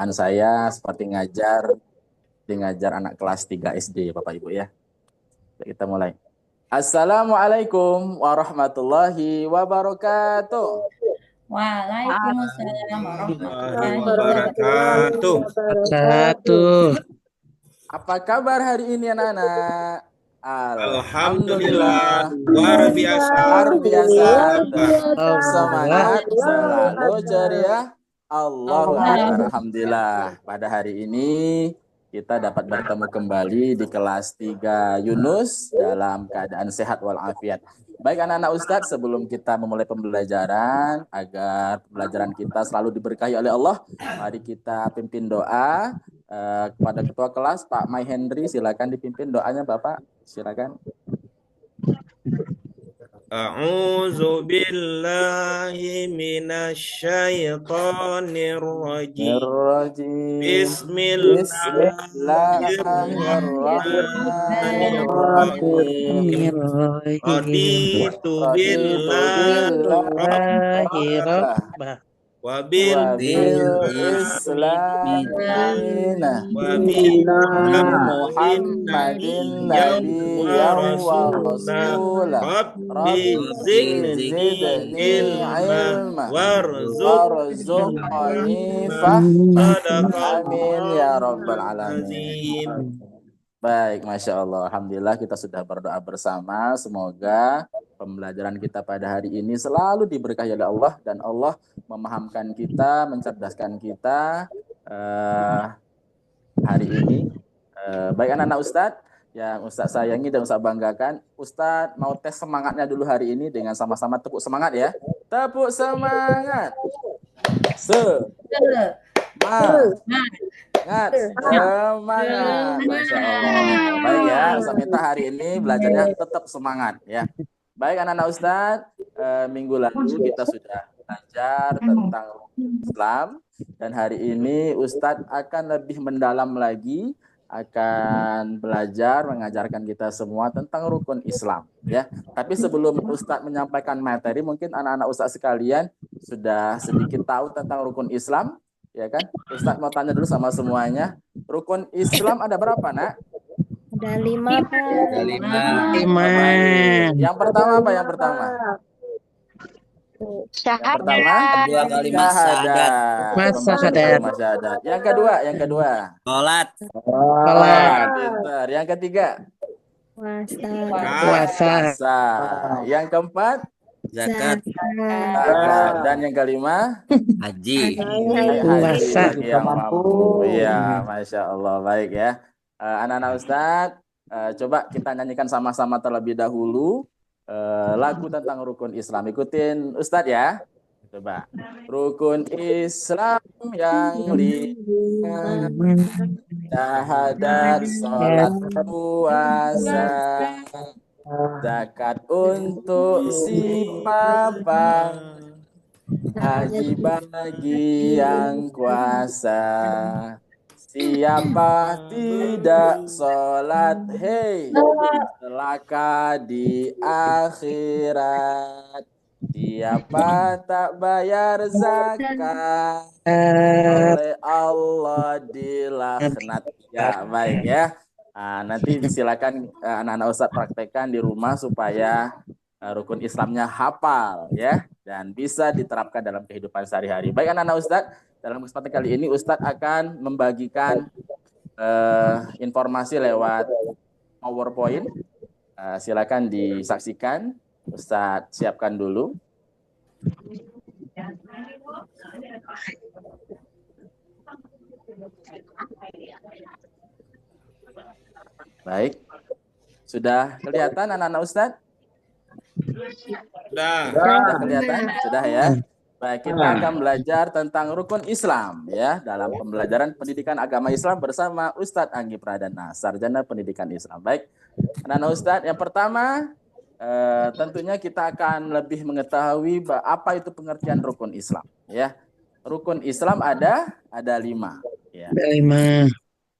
bawaan saya seperti ngajar anak kelas 3 SD, Bapak Ibu ya. Kita mulai. Assalamualaikum warahmatullahi wabarakatuh. Waalaikumsalam warahmatullahi wabarakatuh. wabarakatuh. Apa kabar hari ini anak-anak? Alhamdulillah, luar biasa. Luar biasa. Alhamdulillah. Semangat, selalu ceria. Allahu Akbar. Alhamdulillah. Pada hari ini kita dapat bertemu kembali di kelas 3 Yunus dalam keadaan sehat walafiat. Baik anak-anak Ustadz, sebelum kita memulai pembelajaran, agar pembelajaran kita selalu diberkahi oleh Allah, mari kita pimpin doa kepada Ketua Kelas, Pak Mai Hendri. Silakan dipimpin doanya Bapak, silakan. A'udzu billahi minasyaitonir rajim. Bismillahirrahmanirrahim. Raditu billahi rabbah wabil Islam Muhammadin nabiyyan wa rasulah Rabbi zidni ilma warzuqni fahma. Amin ya rabbal alamin. Baik, Masya Allah. Alhamdulillah kita sudah berdoa bersama. Semoga pembelajaran kita pada hari ini selalu diberkahi oleh Allah. Dan Allah memahamkan kita, mencerdaskan kita hari ini. Baik anak-anak Ustadz, yang Ustadz sayangi dan Ustadz banggakan. Ustadz mau tes semangatnya dulu hari ini dengan sama-sama tepuk semangat ya. Tepuk semangat. Semangat. Semangat, Masya Allah. Baik ya, saya minta hari ini belajarnya tetap semangat ya. Baik anak-anak Ustadz, minggu lalu kita sudah belajar tentang Islam, dan hari ini Ustadz akan lebih mendalam lagi, akan belajar mengajarkan kita semua tentang rukun Islam ya. Tapi sebelum Ustadz menyampaikan materi, mungkin anak-anak Ustadz sekalian sudah sedikit tahu tentang rukun Islam. Ya kan? Ustadz mau tanya dulu sama semuanya. Rukun Islam ada berapa, Nak? Ada 5, Pak. Ada 5. Yang pertama apa yang pertama? Syahadat. Pertama, Kedua kalimat syahadat. Syahadat. Yang kedua. Salat. Pintar. Yang ketiga. Puasa. Yang keempat, Zakat. Dan yang kelima, Haji. Haji yang mampu. Ya, Masya Allah. Baik ya. Anak-anak Ustadz, coba kita nyanyikan sama-sama terlebih dahulu lagu tentang rukun Islam. Ikutin Ustadz ya. Coba. Rukun Islam yang 5, syahadat, sholat, puasa, zakat untuk si papa, haji bagi yang kuasa. Siapa tidak sholat, hei, celaka di akhirat. Siapa tak bayar zakat, oleh Allah dilaknat. Ya, baik ya. Nanti silakan anak-anak Ustadz praktekkan di rumah supaya rukun Islamnya hafal ya, dan bisa diterapkan dalam kehidupan sehari-hari. Baik anak-anak Ustadz, dalam kesempatan kali ini Ustadz akan membagikan informasi lewat PowerPoint. Silakan disaksikan. Ustadz siapkan dulu. Baik. Sudah kelihatan anak-anak Ustadz? Sudah kelihatan? Sudah ya. Baik, kita akan belajar tentang rukun Islam ya dalam pembelajaran pendidikan agama Islam bersama Ustadz Anggi Pradana, Sarjana Pendidikan Islam. Baik, anak-anak Ustadz, yang pertama tentunya kita akan lebih mengetahui apa itu pengertian rukun Islam ya. Rukun Islam ada 5 ya. Ada 5.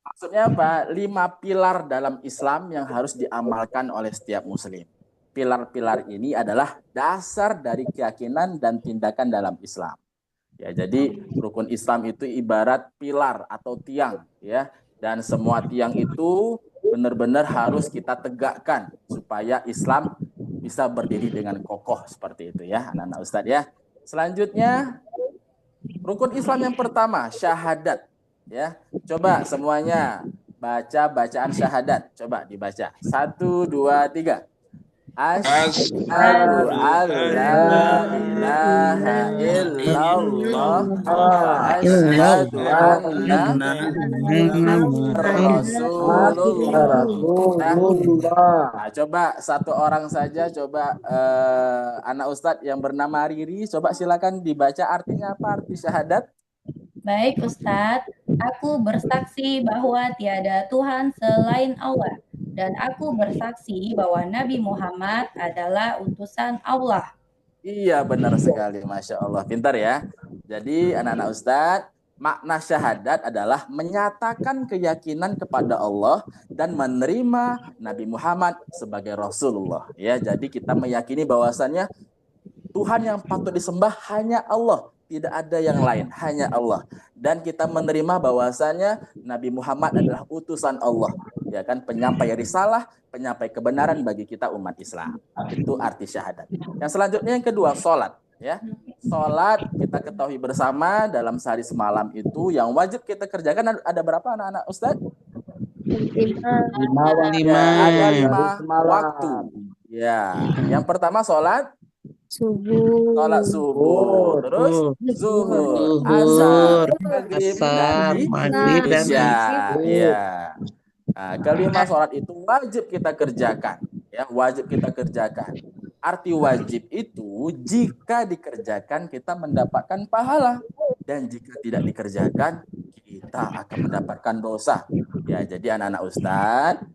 Maksudnya apa? 5 pilar dalam Islam yang harus diamalkan oleh setiap muslim. Pilar-pilar ini adalah dasar dari keyakinan dan tindakan dalam Islam. Ya, jadi rukun Islam itu ibarat pilar atau tiang, ya. Dan semua tiang itu benar-benar harus kita tegakkan supaya Islam bisa berdiri dengan kokoh seperti itu ya, anak-anak Ustadz ya. Selanjutnya rukun Islam yang pertama, syahadat. Ya, coba semuanya baca bacaan syahadat. Coba dibaca. 1, 2, 3. Asyhadu an la ilaha illallah wa asyhadu anna Rasulullah. Nah, coba satu orang saja, coba anak Ustadz yang bernama Riri, coba silakan dibaca artinya apa arti syahadat? Baik Ustadz, aku bersaksi bahwa tiada Tuhan selain Allah dan aku bersaksi bahwa Nabi Muhammad adalah utusan Allah. Iya, benar sekali, Masya Allah, pintar ya. Jadi anak-anak Ustadz, makna syahadat adalah menyatakan keyakinan kepada Allah dan menerima Nabi Muhammad sebagai Rasulullah. Ya, jadi kita meyakini bahwasannya Tuhan yang patut disembah hanya Allah, tidak ada yang lain, hanya Allah. Dan kita menerima bahwasanya Nabi Muhammad adalah utusan Allah, ya kan, penyampai risalah, penyampai kebenaran bagi kita umat Islam. Itu arti syahadat. Yang selanjutnya yang kedua, sholat, ya. Sholat kita ketahui bersama dalam sehari semalam itu yang wajib kita kerjakan ada berapa anak-anak Ustadz? 5. Ya, ada 5 waktu. Ya, yang pertama sholat subuh, terus zuhur, asar, maghrib dan isya. Ya. Nah, kelima sholat itu wajib kita kerjakan, ya, wajib kita kerjakan. Arti wajib itu jika dikerjakan kita mendapatkan pahala dan jika tidak dikerjakan kita akan mendapatkan dosa. Ya, jadi anak-anak Ustadz,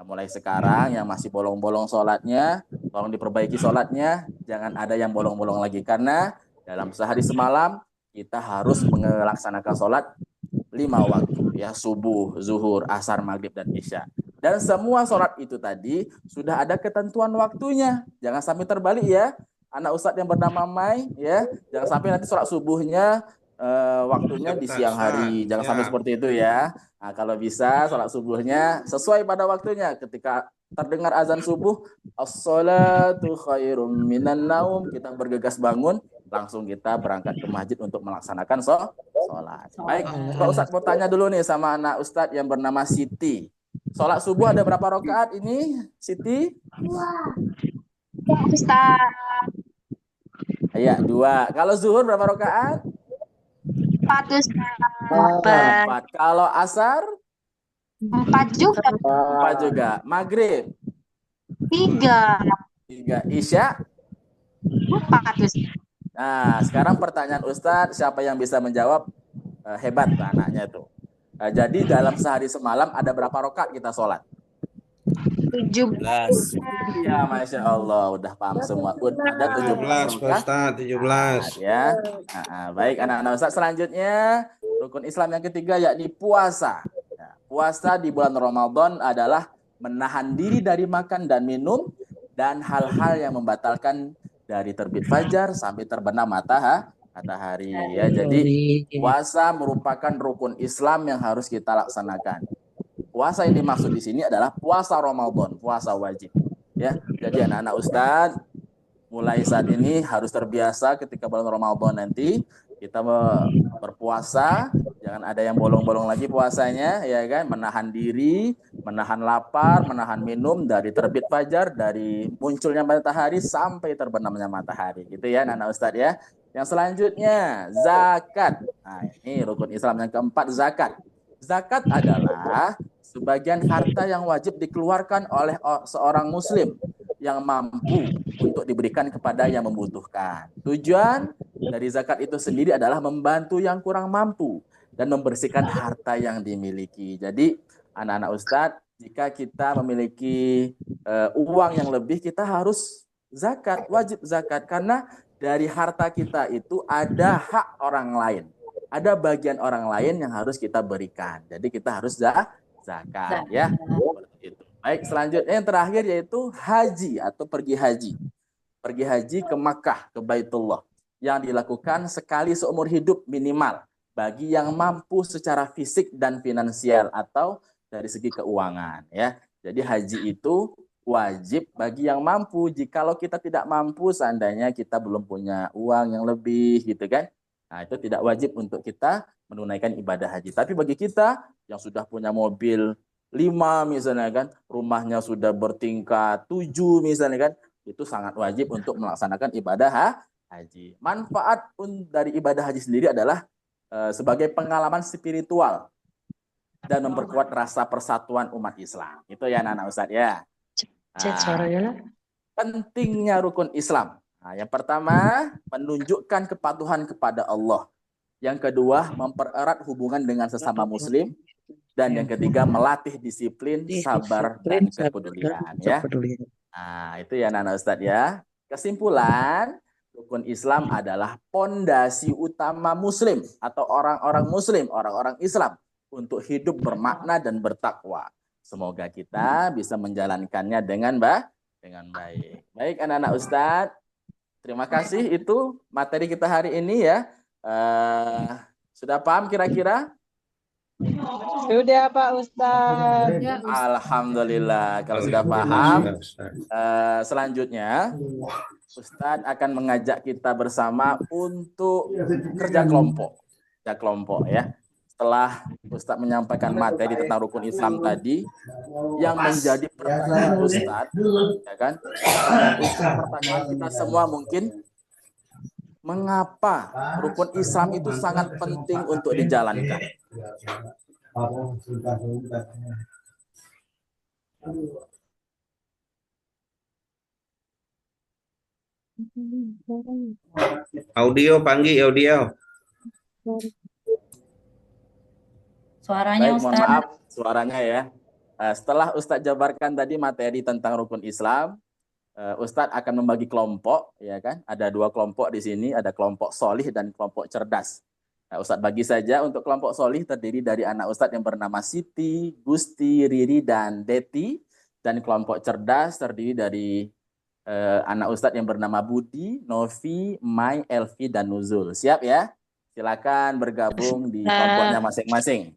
mulai sekarang yang masih bolong-bolong sholatnya, tolong diperbaiki sholatnya, jangan ada yang bolong-bolong lagi karena dalam sehari semalam kita harus melaksanakan sholat 5 waktu, ya, subuh, zuhur, asar, maghrib, dan isya. Dan semua sholat itu tadi sudah ada ketentuan waktunya. Jangan sampai terbalik ya, anak Ustadz yang bernama Mai, ya, jangan sampai nanti sholat subuhnya waktunya di siang hari, jangan sampai seperti itu ya. Nah, kalau bisa sholat subuhnya sesuai pada waktunya. Ketika terdengar azan subuh, as-salatu khairum minan naum, kita bergegas bangun, langsung kita berangkat ke masjid untuk melaksanakan sholat. Baik, Pak Ustadz mau tanya dulu nih sama anak Ustadz yang bernama Siti. Sholat subuh ada berapa rakaat ini, Siti? Ustaz. Ya, 2. Kalau zuhur berapa rakaat? 4 Ustaz. 4. Kalau asar? 4 juga. 4 juga. Maghrib? 3. Isya? 4 Ustaz. Nah, sekarang pertanyaan Ustadz, siapa yang bisa menjawab? Hebat anaknya tuh. Jadi dalam sehari semalam ada berapa rakaat kita sholat? 17. Ya, Masya Allah, udah paham semua. Ada 17 Ustaz, 17. Ya. Baik, anak-anak Ustadz, selanjutnya rukun Islam yang ketiga yakni puasa. Puasa di bulan Ramadan adalah menahan diri dari makan dan minum dan hal-hal yang membatalkan dari terbit fajar sampai terbenam matahari, ya. Jadi puasa merupakan rukun Islam yang harus kita laksanakan. Puasa yang dimaksud di sini adalah puasa Ramadan, puasa wajib, ya. Jadi anak-anak Ustadz mulai saat ini harus terbiasa ketika bulan Ramadan nanti kita berpuasa, jangan ada yang bolong-bolong lagi puasanya, ya kan? Menahan diri, menahan lapar, menahan minum dari terbit fajar, dari munculnya matahari sampai terbenamnya matahari, gitu ya, anak Ustadz ya. Yang selanjutnya zakat. Nah, ini rukun Islam yang keempat, zakat. Zakat adalah sebagian harta yang wajib dikeluarkan oleh seorang muslim yang mampu untuk diberikan kepada yang membutuhkan. Tujuan dari zakat itu sendiri adalah membantu yang kurang mampu dan membersihkan harta yang dimiliki. Jadi anak-anak Ustadz, jika kita memiliki uang yang lebih, kita harus zakat, wajib zakat. Karena dari harta kita itu ada hak orang lain. Ada bagian orang lain yang harus kita berikan. Jadi kita harus zakat, ya. Seperti itu. Baik, selanjutnya yang terakhir yaitu haji atau pergi haji. Pergi haji ke Makkah, ke Baitullah. yang dilakukan sekali seumur hidup minimal bagi yang mampu secara fisik dan finansial atau dari segi keuangan ya. Jadi haji itu wajib bagi yang mampu. Jikalau kita tidak mampu, seandainya kita belum punya uang yang lebih gitu kan. Nah, itu tidak wajib untuk kita menunaikan ibadah haji. Tapi bagi kita yang sudah punya mobil 5 misalnya kan, rumahnya sudah bertingkat 7 misalnya kan, itu sangat wajib untuk melaksanakan ibadah haji. Manfaat dari ibadah haji sendiri adalah sebagai pengalaman spiritual dan memperkuat rasa persatuan umat Islam. Itu ya anak-anak Ustadz ya. Nah, pentingnya rukun Islam. Nah, yang pertama, menunjukkan kepatuhan kepada Allah. Yang kedua, mempererat hubungan dengan sesama muslim. Dan yang ketiga, melatih disiplin, sabar, dan kepedulian. Ya. Nah, itu ya anak-anak Ustadz ya. Kesimpulan, rukun Islam adalah pondasi utama muslim atau orang-orang muslim, orang-orang Islam untuk hidup bermakna dan bertakwa. Semoga kita bisa menjalankannya dengan baik. Baik anak-anak Ustadz, terima kasih, itu materi kita hari ini ya. Sudah paham kira-kira? Sudah Pak Ustadz. Alhamdulillah kalau sudah paham. Selanjutnya Ustadz akan mengajak kita bersama untuk kerja kelompok. Kerja kelompok ya. Setelah Ustadz menyampaikan materi tentang rukun Islam tadi, yang menjadi pertanyaan Ustadz, ya kan? Pertanyaan kita semua mungkin, mengapa rukun Islam itu sangat penting untuk dijalankan? Audio, Panggi, audio. Suaranya Baik, mohon Ustadz. maaf suaranya ya. Setelah Ustadz jabarkan tadi materi tentang rukun Islam, Ustadz akan membagi kelompok, ya kan? Ada 2 kelompok di sini, ada kelompok solih dan kelompok cerdas. Nah, Ustadz bagi saja untuk kelompok solih terdiri dari anak Ustadz yang bernama Siti, Gusti, Riri, dan Deti. Dan kelompok cerdas terdiri dari anak Ustadz yang bernama Budi, Novi, Mai, Elvi, dan Nuzul. Siap ya? Silakan bergabung di kelompoknya masing-masing.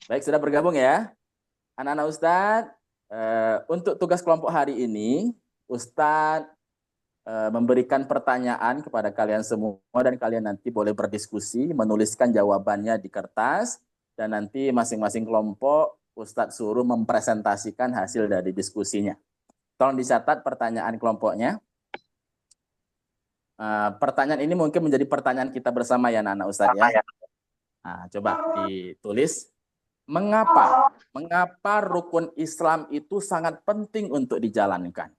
Baik, sudah bergabung ya? Anak-anak Ustadz, untuk tugas kelompok hari ini, Ustadz memberikan pertanyaan kepada kalian semua dan kalian nanti boleh berdiskusi, menuliskan jawabannya di kertas, dan nanti masing-masing kelompok Ustadz suruh mempresentasikan hasil dari diskusinya. Tolong dicatat pertanyaan kelompoknya. Pertanyaan ini mungkin menjadi pertanyaan kita bersama ya anak-anak Ustadz ya. Nah, coba ditulis. Mengapa rukun Islam itu sangat penting untuk dijalankan?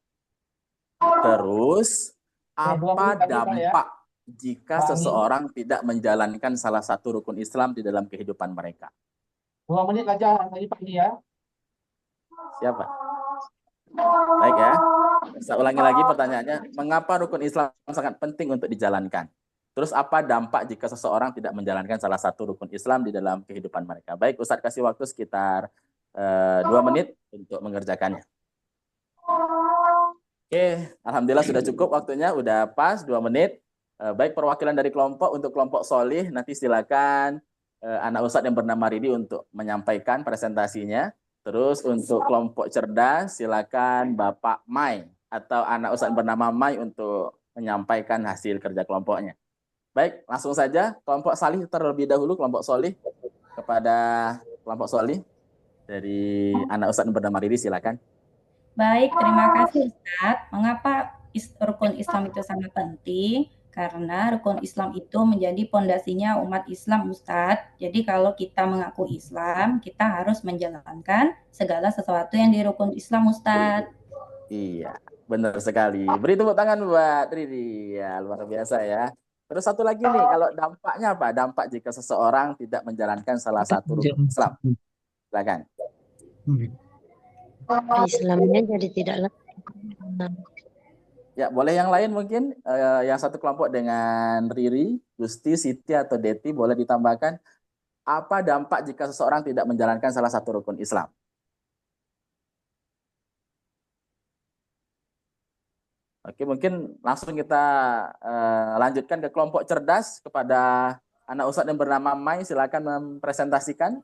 Terus, apa dampak jika seseorang tidak menjalankan salah satu rukun Islam di dalam kehidupan mereka? 2 menit aja tadi pagi ya. Siapa? Baik ya. Saya ulangi lagi pertanyaannya. Mengapa rukun Islam sangat penting untuk dijalankan? Terus apa dampak jika seseorang tidak menjalankan salah satu rukun Islam di dalam kehidupan mereka? Baik, Ustadz kasih waktu sekitar 2 menit untuk mengerjakannya. Oke, alhamdulillah sudah cukup waktunya, udah pas 2 menit. Baik, perwakilan dari kelompok untuk kelompok solih, nanti silakan anak Ustadz yang bernama Ridi untuk menyampaikan presentasinya. Terus untuk kelompok cerdas, silakan Bapak Mai atau anak Ustadz yang bernama Mai untuk menyampaikan hasil kerja kelompoknya. Baik, langsung saja kelompok salih terlebih dahulu, kelompok solih kepada kelompok solih dari anak Ustadz yang bernama Ridi, silakan. Baik, terima kasih Ustadz. Mengapa rukun Islam itu sangat penting? Karena rukun Islam itu menjadi pondasinya umat Islam Ustadz. Jadi kalau kita mengaku Islam, kita harus menjalankan segala sesuatu yang di rukun Islam Ustadz. Iya, benar sekali. Beri tepuk tangan buat Riri. Ya, luar biasa ya. Terus satu lagi nih, kalau dampaknya apa? Dampak jika seseorang tidak menjalankan salah satu rukun Islam. Silakan. Islamnya jadi tidak lengkap. Ya, boleh yang lain mungkin. Yang satu kelompok dengan Riri, Gusti, Siti, atau Deti boleh ditambahkan. Apa dampak jika seseorang tidak menjalankan salah satu rukun Islam? Oke, mungkin langsung kita lanjutkan ke kelompok cerdas kepada anak Ustadz yang bernama Mai. Silakan mempresentasikan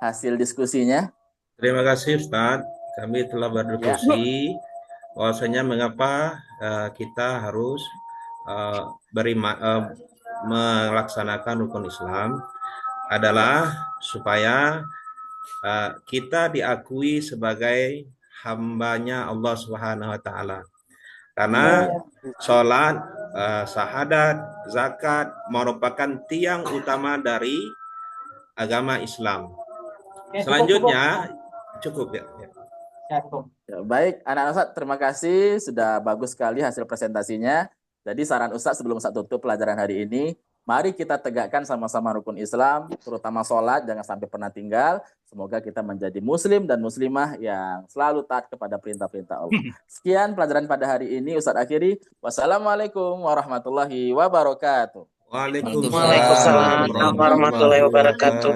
hasil diskusinya. Terima kasih Ustadz. Kami telah berdiskusi bahwasanya mengapa kita harus melaksanakan rukun Islam adalah supaya kita diakui sebagai hambanya Allah Subhanahu wa taala. Karena sholat, syahadat, zakat merupakan tiang utama dari agama Islam. Selanjutnya cukup ya. Ya, baik, anak Ustadz, terima kasih sudah bagus sekali hasil presentasinya. Jadi saran Ustadz sebelum Ustadz tutup pelajaran hari ini, mari kita tegakkan sama-sama rukun Islam, terutama sholat, jangan sampai pernah tinggal. Semoga kita menjadi muslim dan muslimah yang selalu taat kepada perintah-perintah Allah. Sekian pelajaran pada hari ini, Ustadz akhiri. Wassalamualaikum warahmatullahi wabarakatuh. Waalaikumsalam warahmatullahi wabarakatuh.